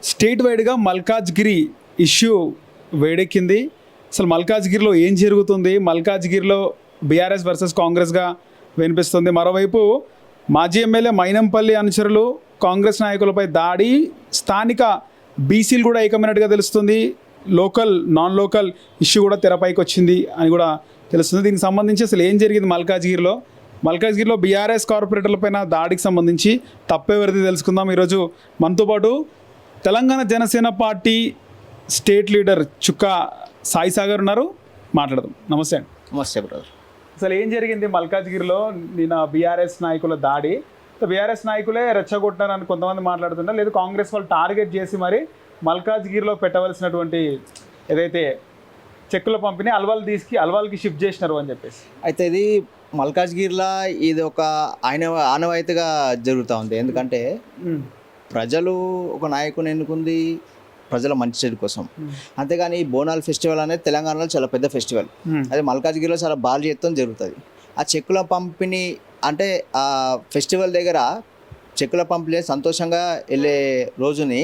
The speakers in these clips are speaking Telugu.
స్టేట్ వైడ్గా మల్కాజ్గిరి ఇష్యూ వేడెక్కింది. అసలు మల్కాజ్గిరిలో ఏం జరుగుతుంది? మల్కాజ్గిరిలో బీఆర్ఎస్ వర్సెస్ కాంగ్రెస్గా వినిపిస్తుంది. మరోవైపు మాజీ ఎమ్మెల్యే మైనంపల్లి అనుచరులు కాంగ్రెస్ నాయకులపై దాడి, స్థానిక బీసీలు కూడా ఏకమైనట్టుగా తెలుస్తుంది. లోకల్ నాన్ లోకల్ ఇష్యూ కూడా తెరపైకి వచ్చింది అని కూడా తెలుస్తుంది. దీనికి సంబంధించి అసలు ఏం జరిగింది మల్కాజ్గిరిలో బీఆర్ఎస్ కార్పొరేటర్లపైన దాడికి సంబంధించి తప్పెవరిది తెలుసుకుందాం. ఈరోజు మనతో పాటు Telangana Janasena party state leader Chukka Sai Sagar ఉన్నారు, మాట్లాడదాం. నమస్తే అండి. నమస్తే బ్రదర్. అసలు ఏం జరిగింది మల్కాజ్గిరిలో? నిన్న బీఆర్ఎస్ నాయకుల దాడి, బీఆర్ఎస్ నాయకులే రెచ్చగొట్టారని కొంతమంది మాట్లాడుతుంటారు, లేదు కాంగ్రెస్ వాళ్ళు టార్గెట్ చేసి మరి మల్కాజ్గిరిలో పెట్టవలసినటువంటి ఏదైతే చెక్కుల పంపిణీ అల్వాల్కి షిఫ్ట్ చేసినారు అని చెప్పేసి. అయితే ఇది మల్కాజ్గిరిలో ఇది ఒక ఆనవాయితీగా జరుగుతూ ఉంది. ఎందుకంటే ప్రజలు ఒక నాయకుని ఎన్నుకుంది ప్రజల మంచి చెడు కోసం, అంతేగాని బోనాల్ ఫెస్టివల్ అనేది తెలంగాణలో చాలా పెద్ద ఫెస్టివల్. అది మల్కాజ్గిరిలో చాలా భారీ ఎత్తున జరుగుతుంది. ఆ చెక్కుల పంపిణీ అంటే ఆ ఫెస్టివల్ దగ్గర చెక్కుల పంపిణీ సంతోషంగా వెళ్ళే రోజుని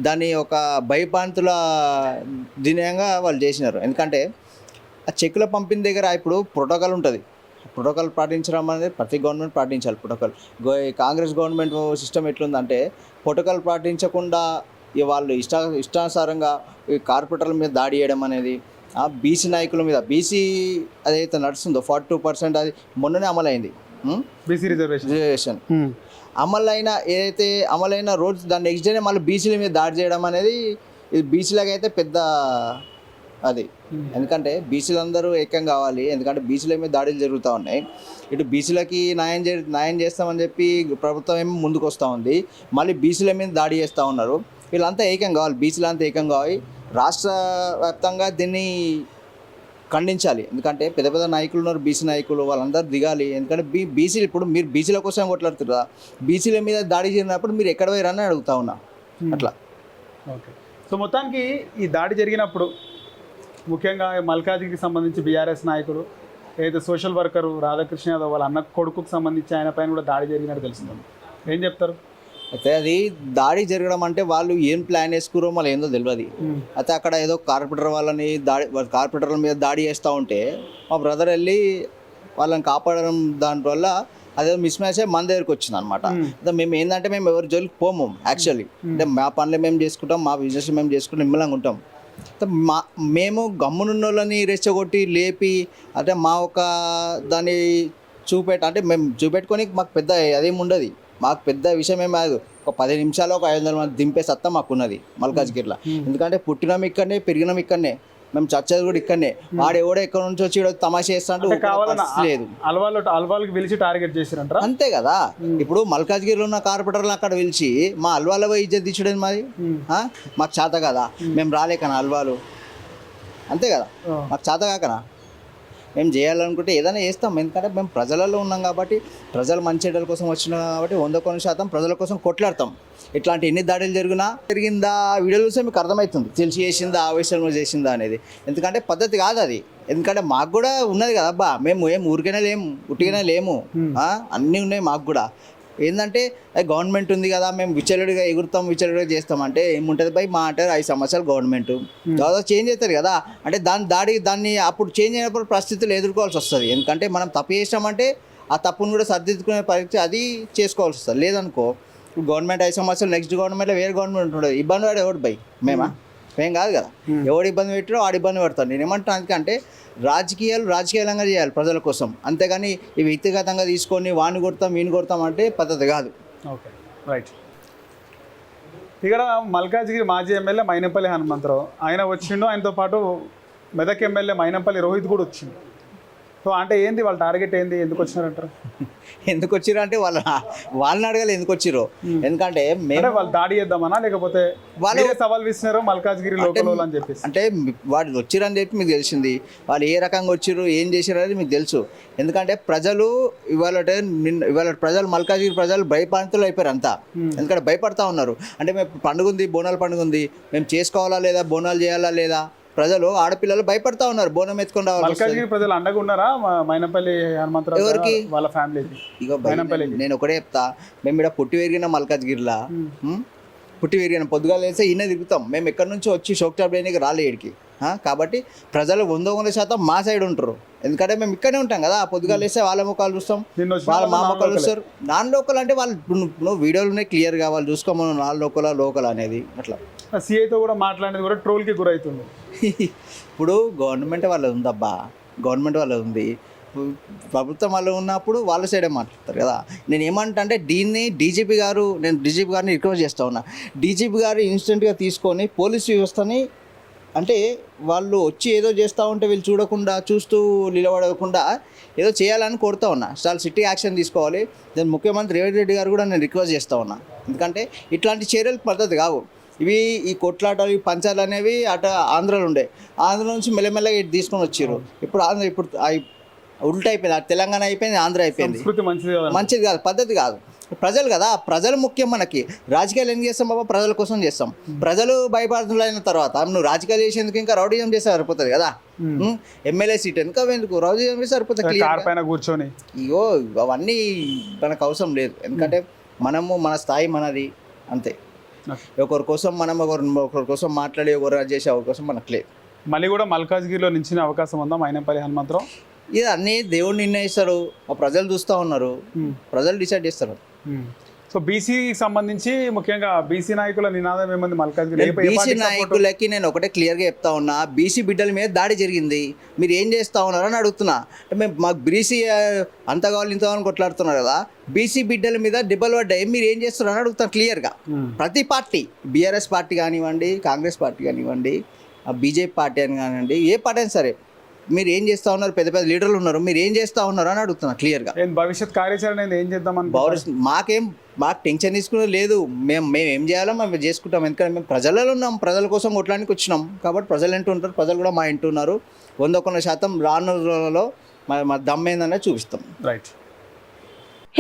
దాన్ని ఒక భయపాంతుల దినంగా వాళ్ళు చేసినారు. ఎందుకంటే ఆ చెక్కుల పంపిణీ దగ్గర ఇప్పుడు ప్రోటోకాల్ ఉంటుంది. ప్రోటోకాల్ పాటించడం అనేది ప్రతి గవర్నమెంట్ పాటించాలి. ప్రోటోకాల్ కాంగ్రెస్ గవర్నమెంట్ సిస్టమ్ ఎట్లుందంటే ప్రోటోకాల్ పాటించకుండా వాళ్ళు ఇష్టానుసారంగా ఈ కార్పొరేటర్ల మీద దాడి చేయడం అనేది, ఆ బీసీ నాయకుల మీద, బీసీ అదైతే నడుస్తుందో 42% అది మొన్ననే అమలైంది. బీసీ రిజర్వేషన్ అమలైన రోజు దాని నెక్స్ట్ డేనే మళ్ళీ బీసీల మీద దాడి చేయడం అనేది ఇది బీసీలకు అయితే పెద్ద అది. ఎందుకంటే బీసీలందరూ ఏకం కావాలి. ఎందుకంటే బీసీల మీద దాడులు జరుగుతూ ఉన్నాయి. ఇటు బీసీలకి న్యాయం చేస్తామని చెప్పి ప్రభుత్వం ఏమో ముందుకు వస్తూ ఉంది, మళ్ళీ బీసీల మీద దాడి చేస్తూ ఉన్నారు. వీళ్ళంతా ఏకం కావాలి, బీసీలంతా ఏకం కావాలి. రాష్ట్ర వ్యాప్తంగా దీన్ని ఖండించాలి. ఎందుకంటే పెద్ద పెద్ద నాయకులు ఉన్నారు, బీసీ నాయకులు, వాళ్ళందరూ దిగాలి. ఎందుకంటే బీసీలు ఇప్పుడు మీరు బీసీల కోసం కొట్లాడుతున్నా, బీసీల మీద దాడి చేసినప్పుడు మీరు ఎక్కడ పోయారని అడుగుతా ఉన్నా అట్లా. ఓకే, సో మొత్తానికి ఈ దాడి జరిగినప్పుడు ముఖ్యంగా మల్కాజ్గిరికి సంబంధించి బీఆర్ఎస్ నాయకులు ఏదైతే సోషల్ వర్కరు రాధాకృష్ణ యాదవ్ వాళ్ళ అన్న కొడుకుకు సంబంధించి ఆయన పైన కూడా దాడి జరిగినట్టు తెలుస్తుంది. ఏం చెప్తారు? అయితే అది దాడి జరగడం అంటే వాళ్ళు ఏం ప్లాన్ వేసుకురో మళ్ళీ ఏందో తెలియదు. అయితే అక్కడ ఏదో కార్పొరేటర్ల మీద దాడి చేస్తూ ఉంటే మా బ్రదర్ వెళ్ళి వాళ్ళని కాపాడడం దానివల్ల అదేదో మిస్ మ్యాచ్ మన దగ్గరికి వచ్చింది అనమాట. మేము ఏంటంటే మేము ఎవరి జోలికి పోము. యాక్చువల్లీ అంటే మా పనులు మేము చేసుకుంటాం, మా బిజినెస్ మేము చేసుకుంటాం, నిమ్మలంగా ఉంటాం. మేము గమ్మునున్న వాళ్ళని రెచ్చగొట్టి లేపి అంటే మా ఒక దాన్ని అంటే మేము చూపెట్టుకొని మాకు పెద్ద అదేమి ఉండదు. మాకు పెద్ద విషయం ఏం కాదు. ఒక 10 నిమిషాలు ఒక 500 మంది దింపే సత్తా మాకున్నది మల్కాజ్గిరిలో. ఎందుకంటే పుట్టినాం ఇక్కడనే, పెరిగినాం ఇక్కడనే, మేము చచ్చేది కూడా ఇక్కడనే. వాడు ఎవడో ఎక్కడ నుంచి వచ్చి తమాషా చేస్తాడు లేదు. అల్వాల్కి పిలిచి టార్గెట్ చేసిరంటారా? అంతే కదా. ఇప్పుడు మల్కాజ్గిరిలో ఉన్న కార్పొరేటర్లు అక్కడ పిలిచి మా అల్వాల పోయి ఇజ్జత్ తీసుకోవడం మాది మాకు చేత కదా. మేము రాలేకనా అల్వాలు, అంతే కదా. మాకు చేత కాకనా మేము చేయాలనుకుంటే ఏదైనా చేస్తాం. ఎందుకంటే మేము ప్రజలలో ఉన్నాం కాబట్టి, ప్రజలు మంచి చెడ్డల కోసం వచ్చినాం కాబట్టి 100% ప్రజల కోసం కొట్లాడతాం. ఇట్లాంటి ఎన్ని దాడులు జరిగిందా వీడియోలు చూస్తే మీకు అర్థమవుతుంది, తెలిసి చేసిందా ఆవేశంలో చేసిందా అనేది. ఎందుకంటే పద్ధతి కాదు అది. ఎందుకంటే మాకు కూడా ఉన్నది కదా అబ్బా, మేము ఏం ఊరికైనా లేము, ఉట్టిగానే లేము, అన్నీ ఉన్నాయి మాకు కూడా. ఏంటంటే గవర్నమెంట్ ఉంది కదా, మేము విచలుడిగా ఎగురుతాం, విచలుడిగా చేస్తాం అంటే ఏముంటుంది బై. మా అంటే 5 సంవత్సరాలు గవర్నమెంట్ తర్వాత చేంజ్ అవుతారు కదా. అంటే దాన్ని అప్పుడు చేంజ్ అయినప్పుడు పరిస్థితులు ఎదుర్కోవాల్సి వస్తుంది. ఎందుకంటే మనం తప్పు చేసామంటే ఆ తప్పును కూడా సరిదిద్దుకునే పరిస్థితి అది చేసుకోవాల్సి వస్తుంది. లేదనుకో గవర్నమెంట్ 5 సంవత్సరాలు, నెక్స్ట్ గవర్నమెంట్లో వేరే గవర్నమెంట్ ఉండదు, ఇబ్బంది పడే ఎవడు బై మేం కాదు కదా. ఎవడు ఇబ్బంది పెట్టారో వాడు ఇబ్బంది పడతాడు. నేను ఏమంటాను అందుకంటే రాజకీయంగా చేయాలి ప్రజల కోసం, అంతేగాని ఈ వ్యక్తిగతంగా తీసుకొని వాడిని కొడతాం వీని కొడతాం అంటే పద్ధతి కాదు. Okay, right. ఇక్కడ మల్కాజ్గిరి మాజీ ఎమ్మెల్యే మైనంపల్లి హనుమంతరావు ఆయన వచ్చిండు, ఆయనతో పాటు మెదక్ ఎమ్మెల్యే మైనంపల్లి రోహిత్ కూడా వచ్చిండు. సో అంటే ఏంది వాళ్ళ టార్గెట్ ఏంది, ఎందుకు వచ్చినారంటారు? ఎందుకు వచ్చిర్రు అంటే వాళ్ళని అడగాలి ఎందుకు వచ్చిర్రు. ఎందుకంటే మేము వాళ్ళు దాడి చేద్దామన్నా లేకపోతే వాళ్ళు సవాల్ విసినారు మల్కాజ్గిరి లోకల్ అని చెప్పేసి. అంటే వాడు వచ్చిరని చెప్పి మీకు తెలిసింది, వాళ్ళు ఏ రకంగా వచ్చిర్రు ఏం చేసిర్రు అనేది మీకు తెలుసు. ఎందుకంటే ప్రజలు ఇవాళ ప్రజలు మల్కాజ్గిరి ప్రజలు భయపాంతులు అయిపోయారు అంతా. ఎందుకంటే భయపడతా ఉన్నారు. అంటే మేము పండుగ ఉంది, బోనాల పండుగ ఉంది, మేము చేసుకోవాలా లేదా, బోనాలు చేయాలా లేదా, ప్రజలు ఆడపిల్లలు భయపడతా ఉన్నారు బోనం ఎత్తుకొని రావాలి. మల్కాజ్గిరి ప్రజలు అండగా ఉన్నారా మైనంపల్లి హనుమంతరావు ఎవరికి వాళ్ళ ఫ్యామిలీకి? ఇక నేను ఒకటే చెప్తా, మేము ఇక్కడ పుట్టి పెరిగిన మల్కాజ్గిరిలా పుట్టి విరిగిన పొద్దుగా లేస్తే ఈయన తిరుగుతాం. మేము ఎక్కడి నుంచో వచ్చి షోక్టార్ బ్రెయిన్కి రాలే ఇక్కడికి. కాబట్టి ప్రజలు 100% మా సైడ్ ఉంటారు. ఎందుకంటే మేము ఇక్కడే ఉంటాం కదా. పొద్దుగా లేస్తే వాళ్ళ ముఖాలు చూస్తాం, వాళ్ళ మా ముఖాలు చూస్తారు. నాన్ లోకల్ అంటే వాళ్ళు నువ్వు వీడియోలు ఉన్నాయి క్లియర్గా, వాళ్ళు చూసుకోమని నాన్ లోకల్ అనేది అట్లా. సిఐతో కూడా మాట్లాడేది కూడా ట్రోల్కి గురవుతుంది. ఇప్పుడు గవర్నమెంట్ వాళ్ళది ఉందబ్బా, గవర్నమెంట్ వాళ్ళది ఉంది. ప్రభుత్వం వాళ్ళు ఉన్నప్పుడు వాళ్ళ సైడే మాట్లాడతారు కదా. నేను ఏమంటా అంటే దీన్ని డీజీపీ గారిని రిక్వెస్ట్ చేస్తూ ఉన్నా. డీజీపీ గారు ఇన్స్టెంట్గా తీసుకొని పోలీస్ వ్యవస్థని, అంటే వాళ్ళు వచ్చి ఏదో చేస్తూ ఉంటే వీళ్ళు చూస్తూ నిలబడకుండా ఏదో చేయాలని కోరుతూ ఉన్నా. చాలా సిటీ యాక్షన్ తీసుకోవాలి. నేను ముఖ్యమంత్రి రేవంత్ రెడ్డి గారు కూడా నేను రిక్వెస్ట్ చేస్తూ ఉన్నా. ఎందుకంటే ఇట్లాంటి చర్యలు పద్ధతి కావు ఇవి. ఈ కొట్లాటలు, ఈ పంచాలు అనేవి అటు ఆంధ్రాలో ఉండే, ఆంధ్ర నుంచి మెల్లమెల్లగా ఇటు తీసుకొని వచ్చారు. ఇప్పుడు ఉల్టా అయిపోయింది. అటు తెలంగాణ అయిపోయింది, ఆంధ్ర అయిపోయింది. మంచిది కాదు, పద్ధతి కాదు. ప్రజలు కదా, ప్రజలు ముఖ్యం మనకి. రాజకీయాలు ఏం చేస్తాం బాబా? ప్రజల కోసం చేస్తాం. ప్రజలు భయపడుతున్న తర్వాత నువ్వు రాజకీయాలు చేసేందుకు ఇంకా రౌడీజం చేస్తే సరిపోతుంది కదా. ఎమ్మెల్యే సీట్ ఎందుకు రౌడీజం చేస్తే సరిపోతుంది. కూర్చొని ఇగో అవన్నీ మనకు అవసరం లేదు. ఎందుకంటే మన స్థాయి మనది అంతే. ఒకరి కోసం ఒకరి కోసం మాట్లాడి ఒకరు చేసే అవకాశం మనకు లేదు. మళ్ళీ కూడా మల్కాజ్గిరిలో నిలిచిన అవకాశం ఉందా మైనంపల్లి హనుమంతరావు? ఇది అన్నీ దేవుడు నిర్ణయిస్తారు. ప్రజలు చూస్తూ ఉన్నారు, ప్రజలు డిసైడ్ చేస్తారు. సో బీసీకి సంబంధించి ముఖ్యంగా బీసీ నాయకుల నినాదం ఏమంది మల్కాజ్గిరి? బీసీ నాయకులకి నేను ఒకటే క్లియర్గా చెప్తా ఉన్నా, బీసీ బిడ్డల మీద దాడి జరిగింది, మీరు ఏం చేస్తూ ఉన్నారు అని అడుగుతున్నా. అంటే మేము మాకు బీసీ అంత కావాలి ఇంత కావాలని కొట్లాడుతున్నారు కదా, బీసీ బిడ్డల మీద దెబ్బలు పడ్డాయి, మీరు ఏం చేస్తున్నారు అని అడుగుతాను క్లియర్గా. ప్రతి పార్టీ, బీఆర్ఎస్ పార్టీ కానివ్వండి, కాంగ్రెస్ పార్టీ కానివ్వండి, బీజేపీ పార్టీ అని కానివ్వండి, ఏ పార్టీ అయినా సరే, మీరు ఏం చేస్తూ ఉన్నారు? పెద్ద పెద్ద లీడర్లు ఉన్నారు, మీరు ఏం చేస్తూ ఉన్నారు అని అడుగుతున్నా క్లియర్గా. భవిష్యత్ కార్యాచరణ ఏం చేద్దామని మాకు టెన్షన్ తీసుకునే లేదు. మేము ఏం చేయాలో మేము చేసుకుంటాం. ఎందుకంటే మేము ప్రజలలో ఉన్నాం, ప్రజల కోసం కొట్టడానికి వచ్చినాం. కాబట్టి ప్రజలు ఎంటూ ఉంటారు, ప్రజలు కూడా మా ఇంటూ ఉన్నారు. 100% రాను రోజులలో మా దమ్మేందనే చూపిస్తాం. రైట్.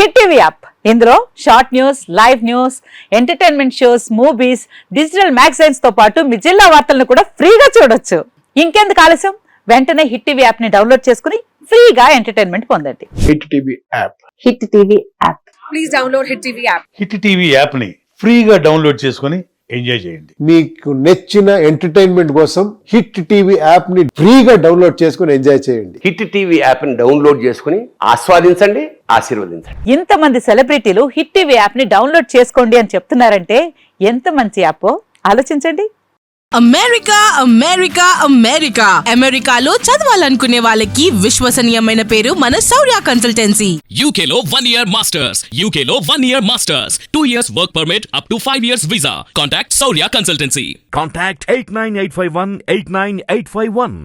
హిట్ టీవీ యాప్, ఇందులో short news, live news, entertainment shows, movies, digital magazines తో పాటు మీ జిల్లా వార్తలను కూడా ఫ్రీగా చూడొచ్చు. ఇంకెందుకు ఆలస్యం? వెంటనే హిట్ టీవీ యాప్ ని డౌన్లోడ్ చేసుకుని ఫ్రీగా ఎంటర్టైన్మెంట్ పొందండి. Hit TV app. Hit TV app. Please download hit TV app. Hit TV app ని ఫ్రీగా డౌన్లోడ్ చేసుకుని ఎంజాయ్ చేయండి. మీకు నచ్చిన ఎంటర్టైన్మెంట్ కోసం హిట్ టీవీ యాప్ ని ఫ్రీగా డౌన్లోడ్ చేసుకుని ఎంజాయ్ చేయండి. హిట్ టీవీ యాప్ ని డౌన్లోడ్ చేసుకుని ఆస్వాదించండి, ఆశీర్వదించండి. ఇంతమంది సెలబ్రిటీలు హిట్ టీవీ యాప్ ని డౌన్లోడ్ చేసుకోండి అని చెప్తున్నారంటే ఎంత మంచి యాప్ ఆలోచించండి. అమెరికా అమెరికా అమెరికా అమెరికాలో చదవాలనుకునే వాళ్ళకి విశ్వసనీయమైన పేరు మన శౌర్య కన్సల్టెన్సీ. UK లో 1 year masters. UK లో 1 year masters. 2 years work permit up to 5 years visa. Contact Saurya Consultancy. Contact 89851 89851.